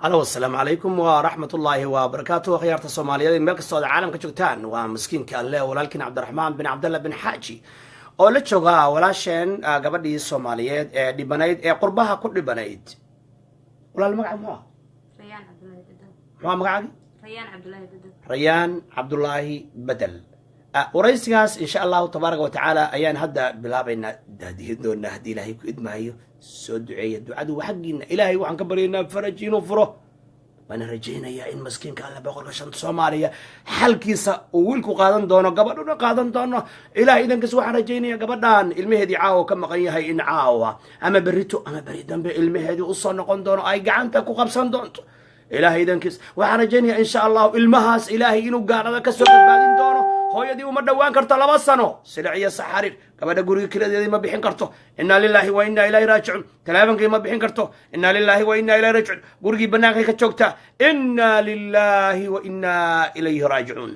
هلا والسلام عليكم ورحمة الله وبركاته خيارة الصوماليين ملك السعودية عالم كجوتان ومسكين كالله ولكن عبد الرحمن بن عبد الله بن حاجي oo la jooga walaasheen gabadhii Soomaaliyeed ee dhibanayd ee qurbaha ku dhibanayd walaal magac ma Rayaan Cabdullaahi Badal ma magac Rayaan Cabdullaahi Badal Rayaan Cabdullaahi Badal waraysigaas insha Allah tabaaraka wa taala ayaan hadda bilaabayna doonaa hadii Ilaahay ku idmaayo soo duceeyo ducadu xaqina Ilaahay waxaan ka baryaynaa faraj inuu furo وانا رجينا يا ان مسكين كان لا بقول شنط صوماليا حلكيسا ويلكو قادن دونو غبدنا قادن دونو الى اذا كس waxaan رجينا gabadhan ilmaheedii caawo ka maqan yahay in caawa ama berito ama bari dambe ilmaheedii u soo noqon doono ay gacanta ku qabsan doonto ilaahay idan kis waxaan rajaynayaa insha Allah ilmahaas ilaahay inuu gaarada ka soo badbaadin doono hooyadii uma dhawaan karto 2 sano silciya saxariir gabadha guriga kiladeedii ma bixin karto inna lillahi wa inna ilayhi raaji'un talaabankii ma bixin karto inna lillahi wa inna ilayhi raaji'un gurigii banaanka ka joogta inna lillahi wa inna ilayhi raaji'un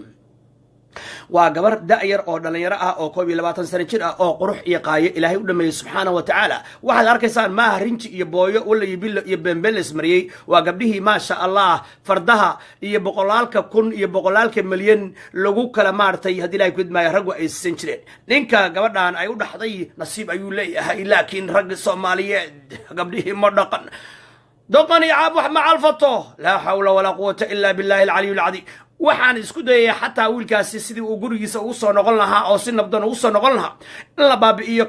waa gabar da'yar oo dhalinyaro ah oo 22 sano jir ah oo qurux iyo qaayo Ilaahay u dhameeyay subhanahu wa ta'ala waxaad arkaysaan ma rinji iyo booyo wala iyo bembeles mariyay waa gabdhihii ma sha Allah fardaha iyo boqolaalka kun iyo boqolaalka milyan lagu kala maartay hadii Ilaahay ku idmaayo rag ay san jireen ninka gabadhan ay u dhaxday nasiib ayuu leeyahay laakiin rag Soomaaliyeed gabdhihii ma dhaqan doqani aab wax ma alfato la hawla wala quwwata illa billahi al-aliyyil azim waxaan isku dayay xataa wiilkaasi sidii uu gurigiisa ugu soo noqon lahaa oo si nabdoon ugu soo noqon lahaa in la baabi'iyo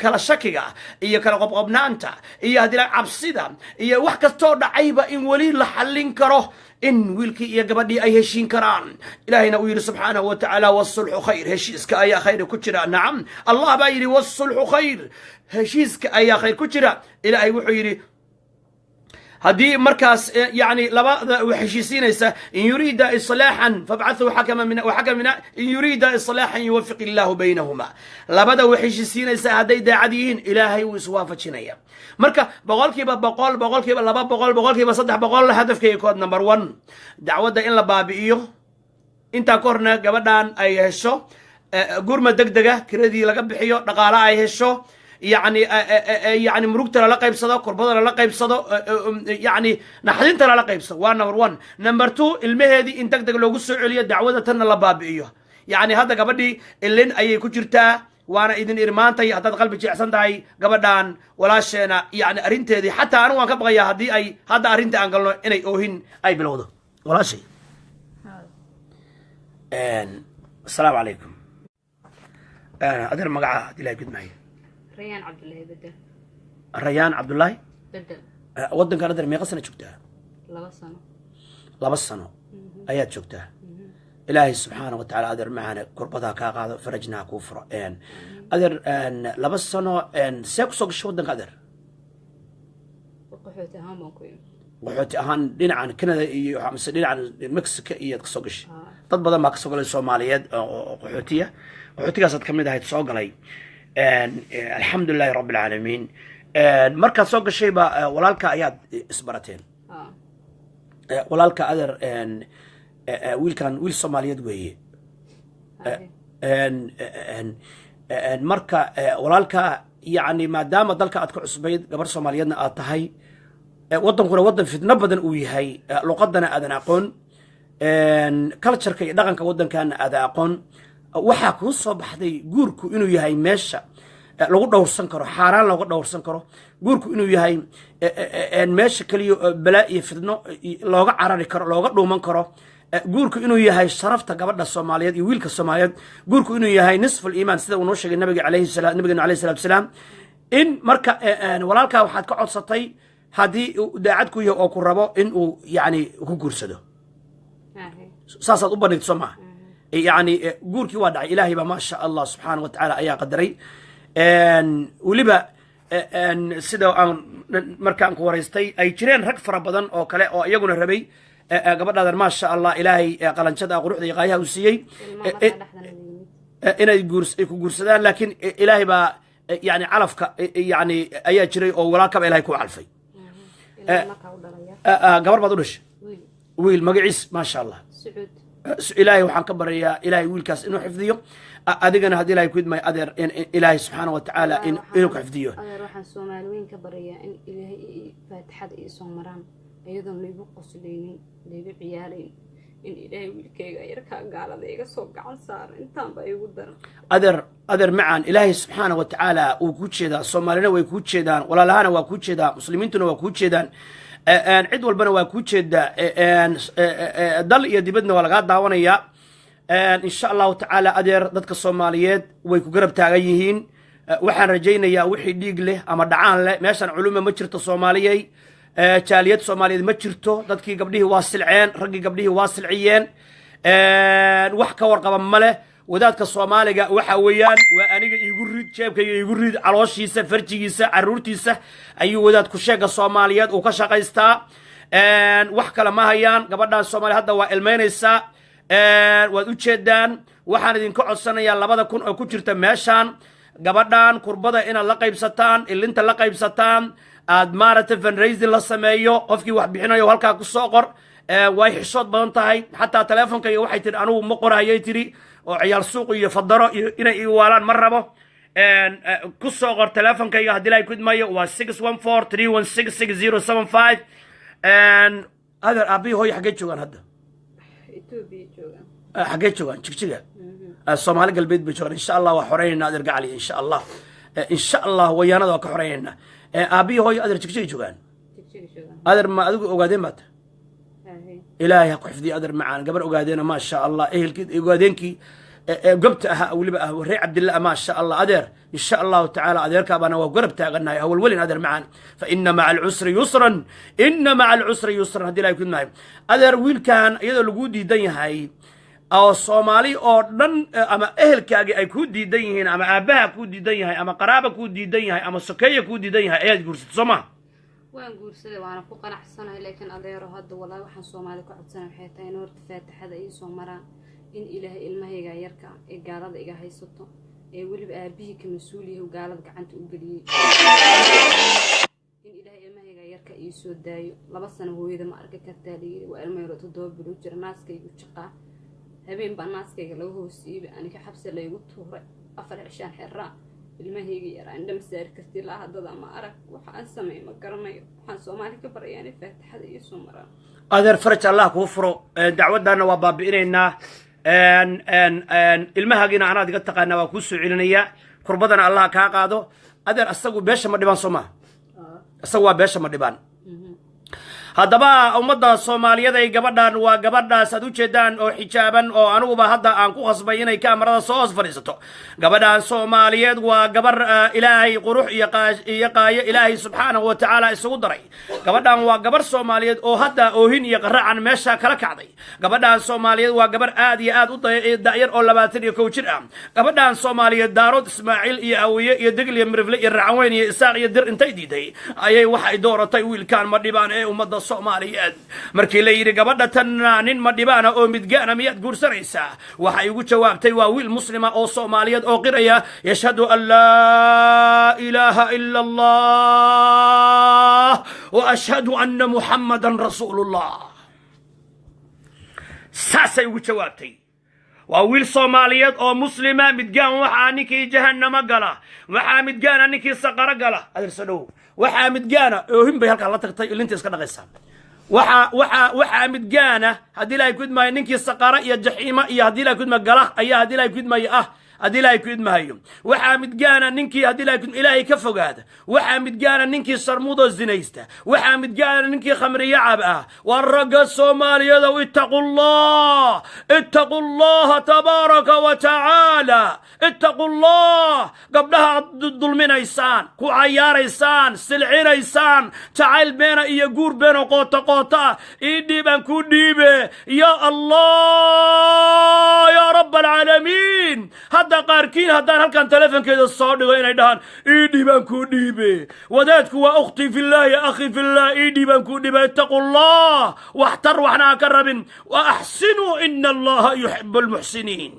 kala shakiga iyo kala qobqobnaanta iyo hadii la cabsida iyo wax kastoo dhacayba in wali la xallin karo in wiilkii iyo gabadhii ay heshiin karaan ilaahayna uu yiri subhanahu wa ta'ala was-sulhu khayr heshiiska ayaa khayr ku jira nacam allah baa yiri was-sulhu khayr heshiiska ayaa khayr ku jira ilaahay wuxuu yiri هذه مركز يعني لبا وحشيسينيسا إن يريد إصلاحا فابعثوا حكما من إن يريد إصلاحا يوفق الله بينهما لبدا وحشيسينيسا هذي داعدين إلهي وسوافة شنيا مركا بقول كيبا لبا بقول كيبا صدح بقول هدف كي كود نمبر 1 دعوة إن لبابيو انت كورنا قبدان أي هشو قرمة دقدقة كردي لقب حيو نقالا أي هشو يعني مروقتنا لا قيبسدو قربدنا لا قيبسدو يعني نحدينتنا لا قيبسدو waa number 1 number 2 ilmaheedii in degdeg loogu soo celiyo dacwada tan la baabi'iyo yani hada gabadhii ilin ayay ku jirtaa waana idin irmaantay hadad qalbi jeecsan tahay gabadhan walaasheena yani arinteedii xataa anigu waan ka baqayaa hadii ay hada arinta aan galno inay oohin ay bilowdo walaashay assalaamu alaykum adar magaca dilay gudmay ريان عبد الله بدل ريان عبد الله بدل ودن كان درمي قسنا جوجتها 2 سنة 2 سنة ايات جوجتها إلهي سبحانه وتعالى أدر معنا قربتها كاقا فرجنا كفر ان أدر ان 2 سنة ان سيكسوق شو ودن قدر وقحوتي هان موكوين وحوتي هان دين عن كندا iyo mise dhinacan Mexico iyo kasoo gashay dad badan ma kasoo galay Soomaaliyeed oo qaxootiga qaxootigaas ad kamid ahayd soo galay الحمد لله رب العالمين مركز سوق الشيبة ولالك اياد اسبرتين ولالك ادر ويل كان ويل صوماليات وهي مركا ولالك يعني ما دام دلك ادك عصبيد قبر صوماليادنا اد تahay ودنكuna wadan fidna badan uu yahay luqadana aadan aqoon culture-ka iyo dhaqanka wadankan aad aqoon waxa ku soo baxday guurku inuu yahay meesha lagu dhowrsan karo xaraan lagu dhowrsan karo guurku inuu yahay meesha kaliya balaa iyo fidno looga carari karo looga dhuuman karo guurku inuu yahay sharafta gabadha Soomaaliyeed iyo wiilka Soomaaliyeed guurku inuu yahay nisful iimaan sida uu noo sheegay nabiga calayhi salaam in marka walaalka waxaad ka codsatay hadii daacad ku yahay oo ku rabo in uu yani ku guursado saasaad u banid Soomaa يعني قولك وادع إلهي ما شاء الله سبحانه وتعالى أيا قدري ولبا سيدا مركان كوريستي أي جرين رك فربضان أو كلا أو يقول الربي قبل هذا ما شاء الله إلهي قال انشد أقول ذي غاية وسيء إن يقول لكن إلهي با يعني علفك يعني أي جري أو ولاك إلهي كو علفي قبل ما تقولش ويل مقعيس ما شاء الله سعود إلهي وحن كبر يا إلهي ويلكاس إنه حفظيه أدينا هدي إلهي كود ما أدر إن إلهي سبحانه وتعالى إنه حفظيه أنا روح الصوماليين كبر يا إن إلهي فاتحة إسوم مرام iyadoon laygu qoslaynin laygu ciyaarayn in ilaahay wiilkayga yarkaa gaalada iga soo gacan saara intaanba igu daran adeer macaan ilaahay subxaana wa tacaala wuu kuu jeedaa soomaalina way kuu jeedaan walaalahana waa kuu jeedaa muslimiintuna waa kuu jeedaan cid walbana waa kuu jeedaa dal iyo dibadna waa lagaa daawanayaa insha allahu tacaala adeer dadka soomaaliyeed way ku garab taagan yihiin waxaan rajaynayaa wixii dhiig leh ama dhacaan leh meeshan culume ma jirto soomaaliyey jaaliyad soomaaliyeed ma jirto dadkii gabdhihii waa silceen raggii gabdhihii waa silciyeen wax ka warqaba ma leh wadaadka soomaaliga waxa weeyaan waa aniga iigu rid jeebkayga iigu rid calooshiisa farjigiisa caruurtiisa ayuu wadaadku sheega soomaaliyeed uu ka shaqaystaa wax kale ma hayaan gabadhan soomaaliya hadda waa ilmaynaysaa waad u jeedaan waxaan idinka codsanayaa 2,000 oo ku jirta meeshaan gabadhan kurbada inaad la qaybsataan ilinta la qaybsataan aad maaragtay fundraising la sameeyo qofkii wax bixinayo halkaa ku soo qor way xishood badan tahay xataa teleefonkayga waxay tihi anugu ma qorayay tiri oo ciyaal suuq iyo fadaro iyo inay ii waalaan ma rabo ku soo qor teleefonkayga haddii la kudmayo waa 614-316-6075 adeer aabbihi hooyo xaggee joogaan hadda Ethiopia joogaan xaggee joogaan jigjiga soomaali galbeed bay joogaan insha allah waa xoreynayna adeer gacali insha allah wayaanada waa ka xoreynayna aabbihi hooyo adeer jigjiga joogaan adeer ma adigu ogaadeen baata ilaahay ha ku xifdiyo adeer macaan gabar ogaadeena maa sha allah ehelkii ogaadeenkii gobta ahaa weliba ah warrey cabdillah maa sha allah adeer insha allahu tacaala adeerkaabaana waa garab taagannahay hawalwelin adeer macaan fa ina maca alcusri yusran haddii ilahay kudmahay adeer wiilkan iyadoo lagu diidan yahay oo soomaali oo dhan ama ehelkaagii ay kuu diidan yihiin ama aabbaha kuu diidan yahay ama qaraaba kuu diidan yahay ama sokeeya kuu diidan yahay ayaad guursatay soo ma waan guursaday waana ku qanacsanahay laakiin adeero hadda walaa waxaan soomaali ku codsanahay waxay tahay in horta faatixada ii soo maraan in ilaahay ilmahayga yarka ee gaalada iga haysato ee weliba aabihii ka mas-uul yahay gaalada gacanta u geliyey in ilaahay ilmahayga yarka ii soo daayo 2 sano hooyada ma arki kartaa layiri waa ilmo yaro 7 bilood jira naaskaygu jaqaa habeen baa naaskayga laga hoosiibay aniga xabsi laygu tuuray 4 cishaan xirraa ilmahayga yar aan dham saar karti la hadada ma arag waxaan sameey ma garanayo waxaan soomaali ka barayaan faatixada iyo soo maraan adeer faraj allah kuu furo dacwadana waa baabi'inaynaa ilmahaagina anaad iga taqaanaa waa kuu soo celinaya kurbadana allah kaa qaado adeer asagu beesha ma dhibaan soo maha asagu waa beesha ma dhibaan haddaba ummadda soomaaliyeed ay gabadhan waa gabadhaas aad u jeedaan oo xijaaban oo aniguba hadda aan ku khasbay inay kaamarada soo hoos fadhiisato gabadhan soomaaliyeed waa gabar ilaahay qurux iyo qaayo ilaahay subxaanahu wa tacaala isugu daray gabadhan waa gabar soomaaliyeed oo hadda oohin iyo qaracan meesha kala kacday gabadhan soomaaliyeed waa gabar aad iyo aad u da'yar oo 21 jir ah gabadhan soomaaliyeed daarood ismaaciil iyo hawiye iyo degl iyo mirifle iyo racaweyn iyo isaaq iyo dir intay diiday ayay waxay dooratay wiilkaan ma dhibaan ee ummadda soomaaliyeed markii la yidhi gabadha tan nin ma dhibaana oo midgaana miyaad guursanaysaa waxay ugu jawaabtay waa wiil muslima oo soomaaliyeed oo qiraya yashhadu an laa ilaaha ila allah wa ashhadu anna muxammadan rasuulullah saasay ugu jawaabtay waa wiil soomaaliyeed oo muslima midgaan waxaa ninkii jahannamo gala waxaa midgaana ninkii saqaro gala adeer soo dhow waxaa midgaana oohin bay halkaa la tagtay ilinta iska dhaqaysaa waxaa midgaana haddii ilaahay ku idmaayo ninkii saqara iyo jaxiima iyo haddii ilaahay ku idmaayo gala ayaa haddii ilaahay ku idmaayo haddii ilaahay ku idmaayo waxaa midgaana ninkii haddii ilaahay ka fogaada waxaa midgaana ninkii sarmudoo zinaysta waxaa midgaana ninkii khamriyo cab ah waa ragga soomaaliyeedow ittaqu allaha tabaaraka wa tacaala ittaqu allah gabdhaha aad dulminaysaan ku cayaaraysaan silcinaysaan jacayl beena iyo guur beeno qoota ah ii dhiibaan ku dhiibe ya allah ya rabb alcaalamiin hadda qaarkiin haddaan halkan telefonkeeda soo dhigo inay dhahaan ii dhiibaan ku dhiibe wadaadku waa ukhtii fillah ya akhi fillah ii dhiibaan ku dhiibe ittaqu allah waxtar waxna ha ka rabin wa axsinuu ina allaha yuxibu almuxsiniin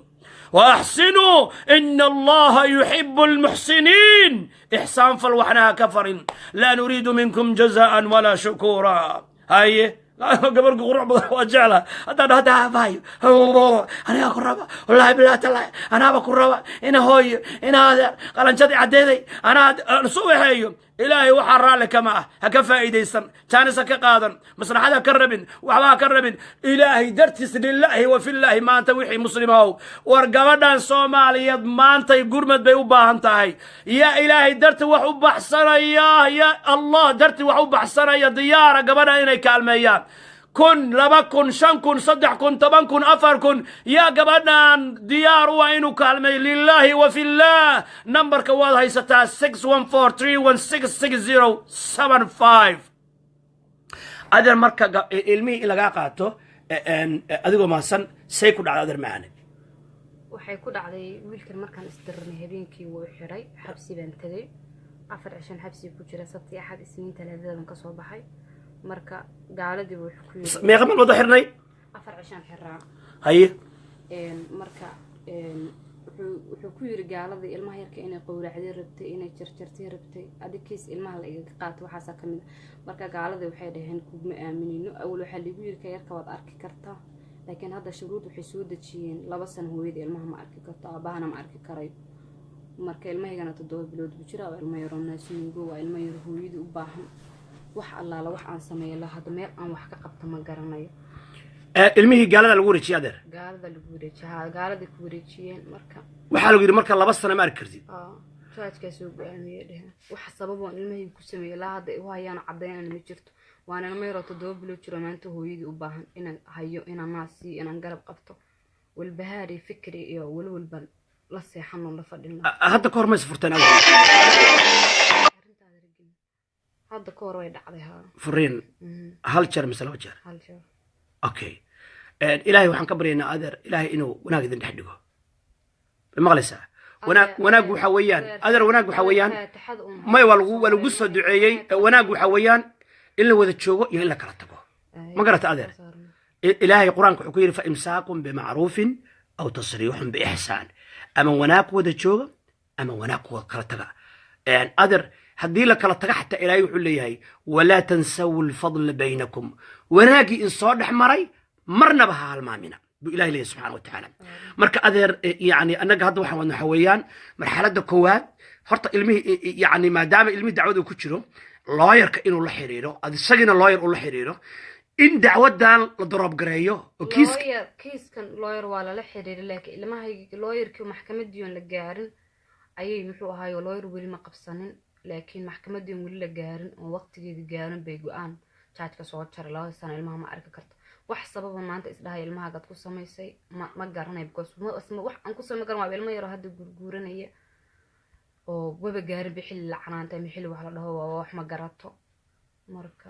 وأحسنوا إن الله يحب المحسنين إحسان فالوحناها كفر لا نريد منكم جزاء ولا شكورا هاي قبل قروع وجعلها هذا باي أنا أكون ربا والله بالله تلا أنا بكون ربا إن هوي إن هذا قال أنشدي عديدي أنا سوي هاي إلهي وحرى لك ما هكفى إيديسن جانس كقادن مصلحة كربن وحبا كربن إلهي درتس لله وفي الله ما أنت وحي مسلمه ورقبدان صوماليا ما أنت قرمت بيوبا أنتهي يا إلهي درت وحب أحسن يا الله درت وحب أحسن يا ديارة قبنا إني كالميان كن لبكن شنكن صدحكن تبنكن أفركن يا قبنا ديار وإنو كالمي لله وفي الله نمبر كواد هاي ستا 61431666075 أدر مركا علمي إلا قاقاتو أدقو ما سن سيكون على أدر معاني waxay ku dhacday wiilkan markaan isdirnay habeenkii wuu xiray xabsi baan tagay 4 xabsi ku jira sabti axad isniin talaadadan ka soo baxay marka gaaladii wuxuu ku yiri meeqa mal wada xirnay 4 xiraa haye marka wuxuu ku yiri gaaladii ilmaha yarka inay qowracday rabtay inay jarjartay rabtay adikiis ilmaha la iga qaato waxa kamid marka gaaladii waxay dhaheen kuma aaminino awal waxa lagu yiri ka yarka wad arki kartaa لكن هذا شروط وحسود تشين لبسن هو يدي المها ما أركي كتا بهنا ما أركي كراي مركي المها كانت تدور بلود بشرا والما يرون ناس يجوا والما يرهو يدي وباهم وح الله لو وح عن سمي الله هذا ما عن وح كقبت ما قرناي المها قال هذا الوري شيء هذا قال هذا الوري شيء قال هذا الوري شيء مركا وحلو يدي مركا لبسنا ما أركرتي شايف كسوق يعني ده وحسبوا المها يكون سمي الله هذا وهاي أنا عبدين أنا مجرت وأنا لما يرى تدور بلوتشر ما أنت هو يدي وباهن إن هيو إن ناسي إن نقرب قبته والبهاري فكري يا والبل لسه حنون لفدنا هذا كور ما سفرتنا هذا كور ويد عليها فرين هل شر مثل وجر هل شر أوكي إلهي وحن كبرينا أدر إلهي إنه وناقد نحدقه بمغلسة وناقو حويان أدر وناقو حويان ما يولو قصة دعيي وناقو حويان إلا وذا تشوفه يلا كرتبه ما قرأت أدر إلهي قرآن كحكير فإمساك بمعروف أو تصريح بإحسان أما وناك وذا تشوفه أما وناك وذا كرتبه يعني أدر هدي لك كرتبه حتى إلهي يقول لي ولا تنسوا الفضل بينكم وناقي إن صادح مري مرنا بها المامنة بإلهي لي سبحانه وتعالى مرك أدر يعني أنا قاعد وحنا حويان مرحلة كواد فرط علمي يعني ما دام علمي دعوة كتيره lawyer-ka inuu la xiriiro adigina lawyer uu la xiriiro in dacwadan la darab gareeyo oo kiiskan lawyer waa la xiriir laakiin ilmaha lawyer-ku maxkamadiyon la gaarin ayay muxuu ahaayo lawyer wali ma qabsanin laakiin maxkamadiyon wali la gaarin oo waqtigeedii gaarin bay go'aan jaajka soo jaray 2 sano ilmaha ma arki karto wax sababa maanta isdhahay ilmaha gad ku sameysay ma garanay because wax aan ku sameyn karin waa ilmo yar hadda gurguuranaya oo waba gaarin bixil lacanaanta mixil wax la dhaho waa wax ma garato marka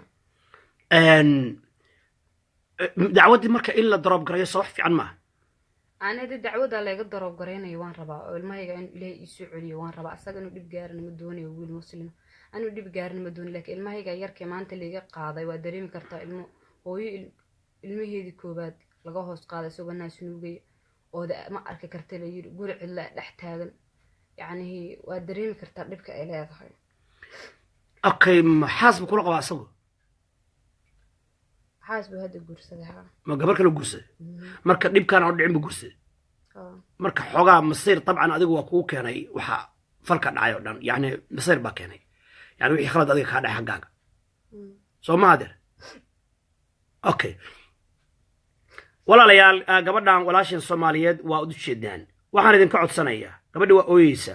dacwadii marka in la darab gareeyo soo wax fiican ma ana dacwada la iga darab gareynayo waan rabaa oo ilmahayga in ilaahay ii soo celiyo waan rabaa asaga inuu dib gaarin ma doonayo wiil muslim anu dib gaarin ma doonayo laakiin ilmahayga yarkee maanta la iga qaaday waa dareemi kartaa ilmo hooyo ilmaheedii koobaad laga hoos qaaday isagoo naas nuugay oo ma arki kartay la yiri guri cilla dhex taagan يعني وادريمي كرتا دبك اي لهدهاي اوكي حاسب كل قبا اسو حاسب هذا غورسدها ما قبل كلو غورسد marka dibkan oo dhicin bu gursad marka xogaa masir tabcan adigu waa ku keenay waxa falka dhacay oo dhan yaani masir ba keenay yaani wixii khalad adiga ka dhaxay xagaaga soo maadir okay walaalayaal gabadhan walaashin Soomaaliyeed waa u jeedaan waxaan idin ka codsanayaa gabadha waa ooyeysa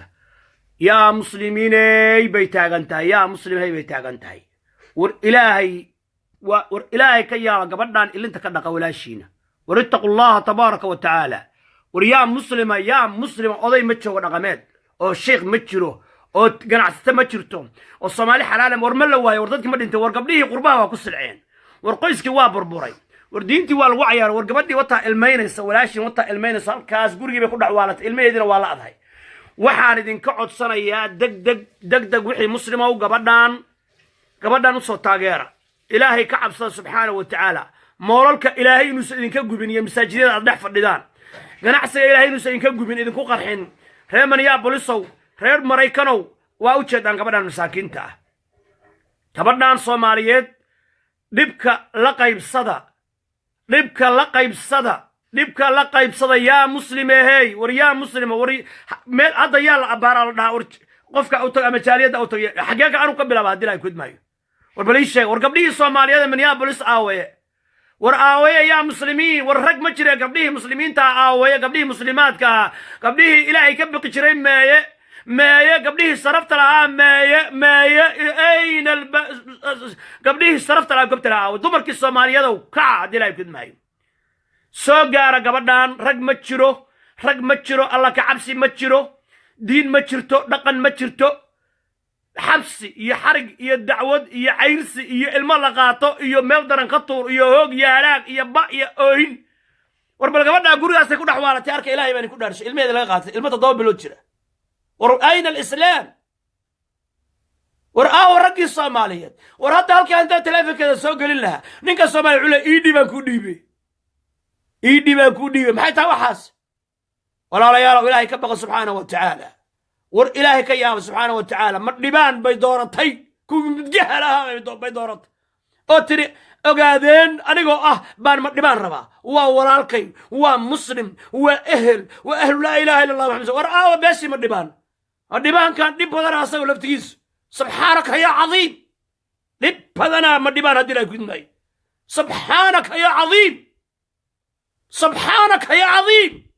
yaa muslimiinay bay taagantahay yaa muslimay bay taagantahay war ilaahay ka yaa gabadhan ilinta ka dhaqa walaashiina war ittaqullaha tabaaraka wa taala war yaa muslima oday ma joogo dhaqameed oo sheekh ma jiro oo ganacsata ma jirto oo Soomaali xalaal war ma la waayo war dadkii ma dhintay war gabdhihii qurbaha waa ku silceen war qoyskii waa burburay war diintii waa lagu cayaar war gabadhii wata ilmeynaysa walaashin wata ilmeynaysa halkaas gurigii bay ku dhacwaalatay ilmeheedina waa la adhay waxaan idin ka codsanayaa degdeg wixii muslima u gabadhan u soo taageera ilaahay ka cabsada subxaanahu wa tacaala moolalka ilaahay inuu idinka gubin iyo masaajidada aad dhex fadhidaan ganacsiga ilaahay inuu idinka gubin idinku qarxin reer Minneapolis-ow reer Maraykanow waa u jeedaan gabadhan masaakiinta ah gabadhan Soomaaliyeed dhibka la qaybsada yaa muslime hey war yaa muslima war meel hadda yaa la abaara la dhaha qofka u tag ama jaaliyada u tag xageeka aanu ka bilaaba hadii ay ku idmaayo war bal ii sheeg war gabdhihii Soomaaliyeed Minneapolis aawaye war aawaye yaa muslimiin war rag ma jira gabdhihii muslimiinta aawaye gabdhihii muslimaadka gabdhihii ilaahay ka baqi jiray meeye gabdhihii sarafta lahaa meeye ayna gabdhihii sarafta lahaa gabdhihii aawaye dumarkii Soomaaliyeed ka hadii ay ku idmaayo soo gaara gabadhan rag ma jiro alla ka cabsi ma jiro diin ma jirto dhaqan ma jirto xabsi iyo xarig iyo dacwad iyo cayrsi iyo ilmo la qaato iyo meel daran ka tuur iyo hoog iyo halaag iyo ba iyo oohin war bal gabadha gurigaasay ku dhaxwaalatay arka ilaahay baan ku dhaarshay ilmeeda laga qaatay ilmo 7 bilood jira war ayna alislaam war ragii Soomaaliyeed war hadda halka inta teleefankeeda soo galin lahaa ninka Soomaali cule iidhi baan ku dhiibay maxay tahay waxaas walaalayaal ilaahay ka baqa subhanahu wa ta'ala war ilaahay ka yaabo subhanahu wa ta'ala ma dhibaan bay dooratay ku midjahalaha bay dooratay oo tiri ogaadeen anigoo baan ma dhibaan rabaa waa walaalkay waa muslim waa ahlu la ilaha illa allah muhammad war beesi ma dhibaan kan dhib badan asagu laftigiis subhanaka ya azim dhib badan ma dhibaan hadii ay ku idmay subhanaka ya azim سبحانك يا عظيم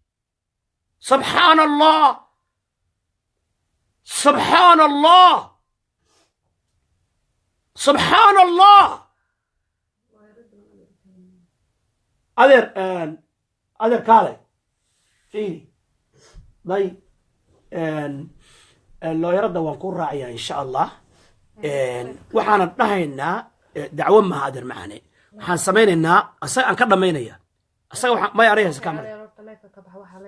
سبحان الله سبحان الله سبحان الله أدر كالي فيني ضي لو يرد ونكون راعيا إن شاء الله وحنا نهينا دعوة ما هادر معنا حنسمينا أن كرمينا asaga ma yaraysa kamera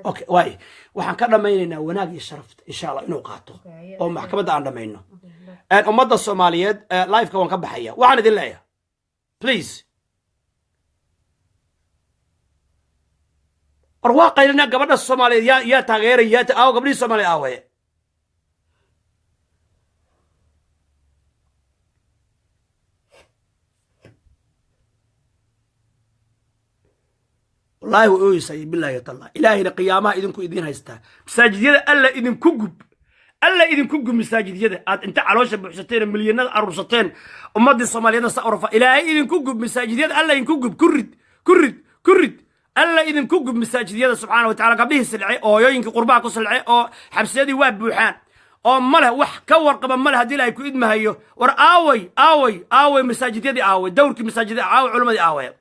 okay way waxaan ka dhameynaa wanaag iyo sharaf insha Allah inuu qaato oo maxkamadda aan dhameeyno ummadda Soomaaliyeed live ka waan ka baxaya waxaan idin leeyahay please arwaaqayna gabadha Soomaaliyeed yaa taageeraya gabdhii Soomaaliyeed aawaye والله ويسي بالله يطلع إلهي لقيامها إذن كو إذن هايستا مساجد يدا ألا إذن كوكب مساجد يدا أنت علوش بحشتين مليونات أربستين أمد الصوماليين سأعرفها إلهي إذن كوكب مساجد يدا ألا إذن كوكب كرد ألا إذن كوكب مساجد يدا سبحانه وتعالى قبله سلعي أو ينك قرباك سلعي أو حبس يدي واب بوحان أو ماله وح كور قبل ماله هدي لا يكو إذن هايو ور آوي مساجد يدي آوي دورك مساجد آوي علماء آوي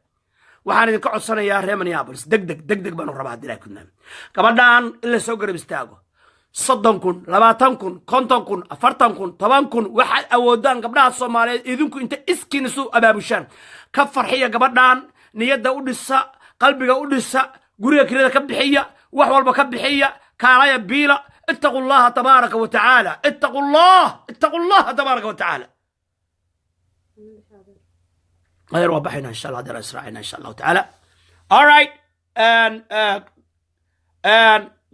waxaan idin ka codsanayaa reer Minneapolis degdeg baan u rabaa hadii ay ku naan gabadhan ila soo garab istaago 30,000 20,000 50,000 40,000 10,000 waxa awoodaan gabdhaha Soomaaliyeed idinku inta iskiin soo abaabushaan ka farxiya gabadhan niyada u dhisa qalbiga u dhisa guriga kirada ka bixiya wax walba ka bixiya kaalaya biila ittaqullaha tabaaraka wa ta'ala ittaqullaha tabaaraka wa ta'ala غير وضحنا إن شاء الله هذا إسرائيلنا إن شاء الله تعالى. alright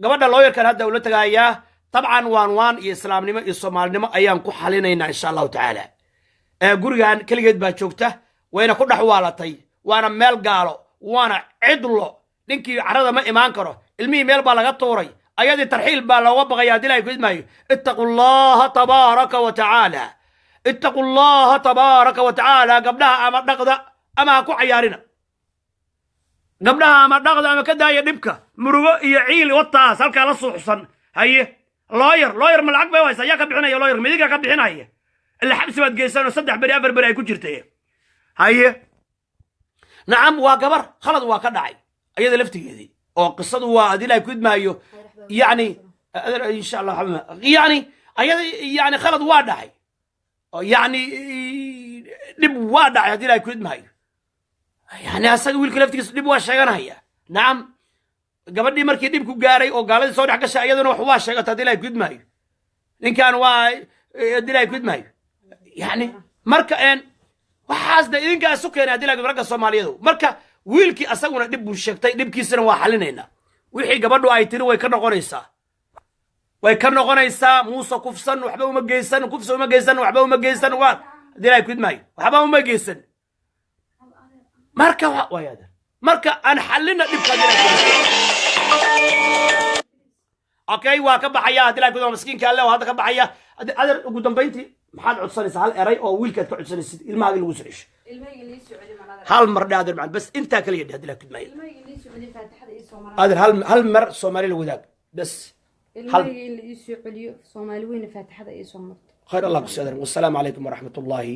قبل اللوير كان هذا ولتك إياه طبعا وان إسلام نما الصومال نما أيام كحلينا إن شاء الله تعالى. قريان كل جد بتشوفته وين كل حوالتي وأنا مال قالوا وأنا عدله نكى عرض ما إيمان كره المي مال بالغ طوري أيادي ترحيل بالغ وبغى يادي يقول ما اتقوا الله تبارك وتعالى اتقوا الله تبارك وتعالى قبلها أما نقضى أما أكو عيارنا قبلها أما نقضى أما كدا يدبك مروق يعيل وطاس هلك على الصحصن هي لوير من العقبة ويسا يا كبحنا يا لوير ميديكا كبحنا هي اللي حبس بات جيسان وصدح بري أفر بري يكون جرتيه هي نعم وقبر خلط وكدعي أيضا لفتي هذه وقصته وهذه لا يكون ما هي يعني إن شاء الله يعني أيضا يعني خلط وادعي يعني دب وادع هذه لا يكون معي يعني أصلا ويل كلفتي دب واشجعنا هي نعم قبل دي مركي دب كجاري أو قال لي صور حق الشيء أيضا وحوا شجعت هذه لا يكون معي إن كان هذه لا يكون معي يعني مركا إن وحاسد إن كان سكر هذه لا مركا الصومالية مركا ويل كي أصلا دب وشجعت دب كيسنا وحلنا هنا وحي قبل دو أيتيرو ويكنا قريسا ويكنا قنيسا موسى كفسن وحبه وما جيسن وكفس وما جيسن وحبه وما جيسن دي لا يكون معي وحبه وما جيسن مركا ويادا مركا أنا حلنا نبقى اوكي waa ka baxaya hadii la gudo miskiinka alle oo hadda ka baxaya adar ugu dambeyntii maxaad codsanaysaa hal eray oo wiilkaad ka codsanaysid ilmahaaga lagu soo cesho ilmahayga lii soo celi malada hal mar dhaadir macaan bas inta kale yidhi hadii la kidmay ilmahayga lii soo celi faataxada iyo Soomaaliya adar hal mar Soomaali la wadaag bas ilmahayga lii soo celiyo Soomaali weyn faataxada iyo Soomaaliya خير الله كسادر والسلام عليكم ورحمة الله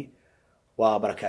وبركاته.